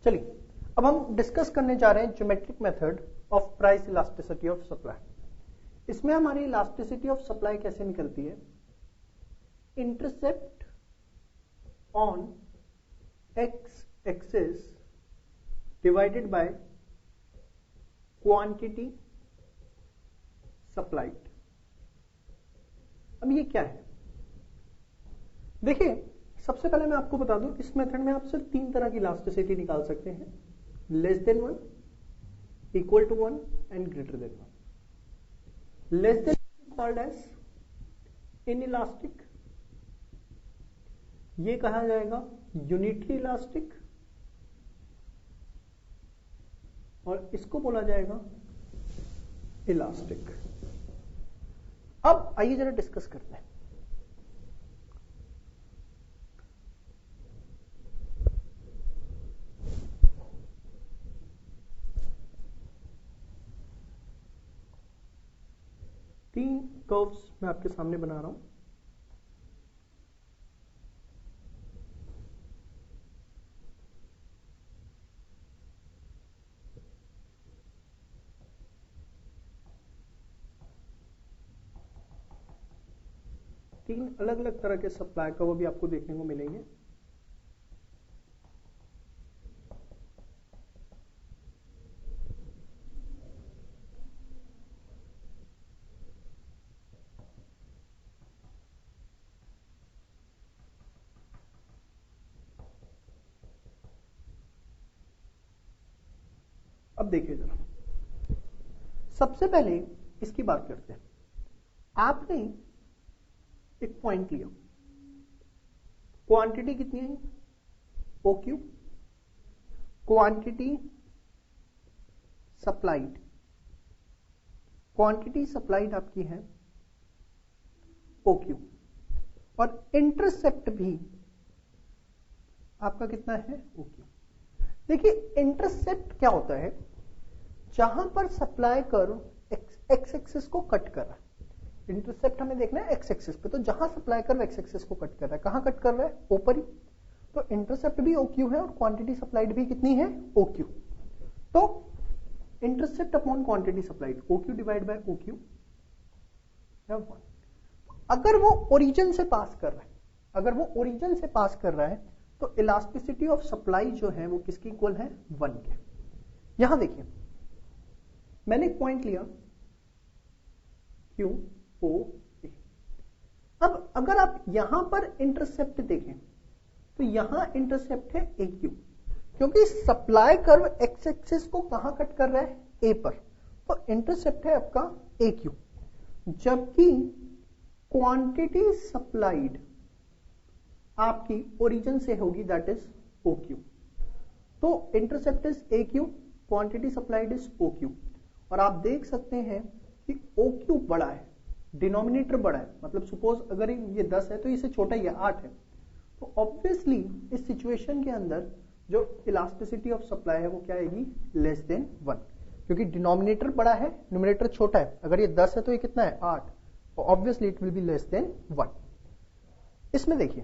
चलिए अब हम डिस्कस करने जा रहे हैं geometric method of price elasticity of supply. इसमें हमारी इलास्टिसिटी ऑफ सप्लाई कैसे निकलती है? Intercept on x axis divided by quantity supplied. अब ये क्या है? देखिए सबसे पहले मैं आपको बता दूं, इस मेथड में आप सिर्फ 3 तरह की इलास्टिसिटी निकाल सकते हैं, less than 1, equal to 1 and greater than 1। Less than called as inelastic, ये कहा जाएगा यूनिटरी इलास्टिक, और इसको बोला जाएगा इलास्टिक। अब आइए जरा डिस्कस करते हैं। तीन कर्व्स मैं आपके सामने बना रहा हूं। तीन अलग अलग तरह के सप्लाई कर्व भी आपको देखने को मिलेंगे। अब देखिए जरा, सबसे पहले इसकी बात करते हैं। आपने एक पॉइंट लिया, क्वांटिटी कितनी है? OQ, quantity supplied, quantity supplied आपकी है OQ, और इंटरसेप्ट भी आपका कितना है? OQ। देखिए इंटरसेप्ट क्या होता है? जहां पर सप्लाई कर्व एक्स एक्सिस को कट कर रहा है। इंटरसेप्ट हमें देखना है एक्स एक्सिस पे, तो जहां सप्लाई कर्व एक्स एक्सिस को कट कर रहा है, कहां कट कर रहा है? ऊपर ही। तो इंटरसेप्ट भी OQ है और क्वांटिटी सप्लाइड भी कितनी है? OQ। तो intercept upon quantity supplied OQ divide by OQ। अगर वो ओरिजिन से पास कर रहा है, अगर वो ओरिजिन से पास कर रहा है, तो इलास्टिसिटी ऑफ सप्लाई जो है वो किसकी इक्वल है? 1 के। यहां देखिए मैंने एक पॉइंट लिया QOA। अब अगर आप यहां पर इंटरसेप्ट देखें तो यहां इंटरसेप्ट है AQ, क्योंकि सप्लाई कर्व एक्स एक्सिस को कहां कट कर रहा है? A पर। तो इंटरसेप्ट है आपका AQ, जबकि क्वांटिटी सप्लाइड आपकी ओरिजिन से होगी, दैट इज OQ। तो intercept is AQ, quantity supplied is OQ। और आप देख सकते हैं कि OQ बड़ा है, डिनोमिनेटर बड़ा है, मतलब सपोज अगर ये 10 है तो इससे छोटा ही है, 8 है। तो ऑब्वियसली इस सिचुएशन के अंदर जो इलास्टिसिटी ऑफ सप्लाई है वो क्या आएगी? लेस देन 1, क्योंकि डिनोमिनेटर बड़ा है, न्यूमरेटर छोटा है। अगर ये 10 है तो ये कितना है? 8। तो obviously it will be less than 1। इसमें देखिए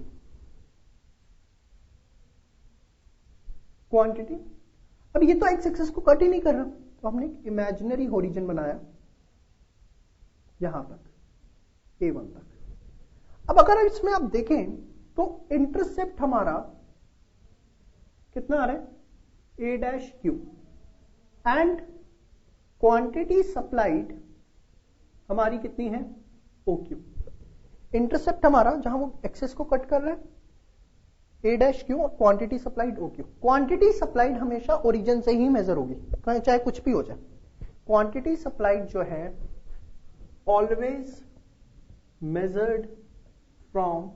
क्वांटिटी, अब ये तो एक्स एक्सिस को कट ही नहीं कर रहा, तो हमने एक इमेजिनरी ओरिजिन बनाया यहां तक, A1 तक। अब अगर इसमें आप देखें तो इंटरसेप्ट हमारा कितना आ रहा है? A'Q, एंड क्वांटिटी सप्लाइड हमारी कितनी है? OQ। इंटरसेप्ट हमारा जहां वो एक्सिस को कट कर रहा है A'Q, और quantity supplied OQ। Quantity supplied हमेशा ओरिजिन से ही मेजर होगी, चाहे कुछ भी हो जाए। क्वांटिटी सप्लाइड जो है ऑलवेज मेजर्ड फ्रॉम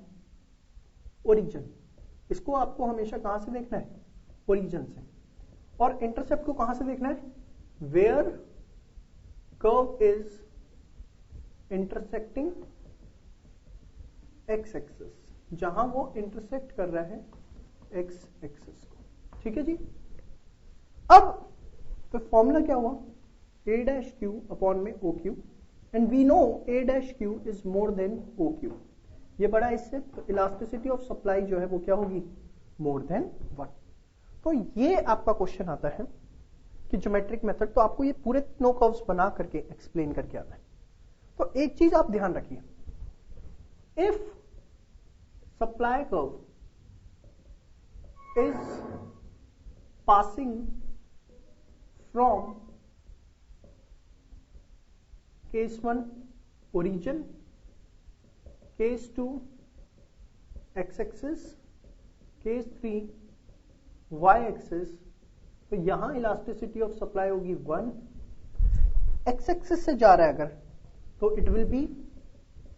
ओरिजिन। इसको आपको हमेशा कहां से देखना है? ओरिजिन से। और इंटरसेप्ट को कहां से देखना है? Where curve is intersecting X axis, जहां वो इंटरसेक्ट कर रहा है एक्स एक्सिस को। ठीक है जी। अब तो फॉर्मूला क्या हुआ? A'Q अपॉन में OQ, and we know A'Q is more than OQ। ये बड़ा इससे, तो इलास्टिसिटी ऑफ सप्लाई जो है वो क्या होगी? More than 1। तो तो ये आपका क्वेश्चन आता है कि ज्योमेट्रिक मेथड, तो आपको ये पूरे तीनों कर्व्स बना करके एक्सप्लेन करके आता है। तो एक चीज आप ध्यान रखिए, if supply curve is passing from case 1 origin, case 2 x axis, case 3 y axis, तो यहां इलास्टिसिटी ऑफ सप्लाई होगी 1। x एक्सिस से जा रहा है अगर, तो it will be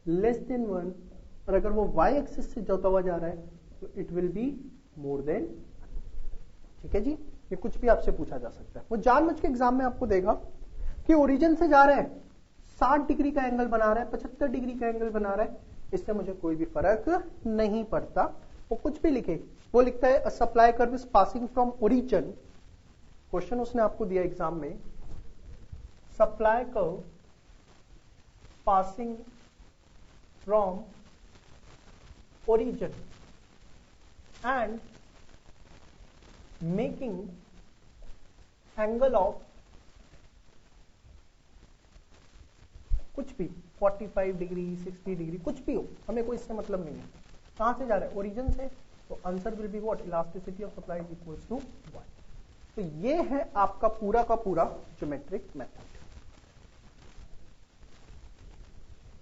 less than 1, और अगर वो y एक्सिस से जाता हुआ जा रहा है तो it will be more than. ठीक है जी, ये कुछ भी आपसे पूछा जा सकता है। वो जानबूझ के एग्जाम में आपको देगा कि ओरिजिन से जा रहा है, 60 डिग्री का एंगल बना रहा है, 75 डिग्री का एंगल बना रहा है, इससे मुझे कोई भी फर्क नहीं पड़ता। वो कुछ भी लिखे, वो लिखता है supply curve is passing from origin, question उसने आपको दिया एग्जाम में, supply curve passing from origin and making angle of कुछ भी 45 डिग्री 60 डिग्री कुछ भी हो, हमें कोई इससे मतलब नहीं है। कहां से जा रहा है? ओरिजिन से, तो answer will be what? Elasticity of supply is equals to 1। तो ये है आपका पूरा का पूरा ज्योमेट्रिक मेथड।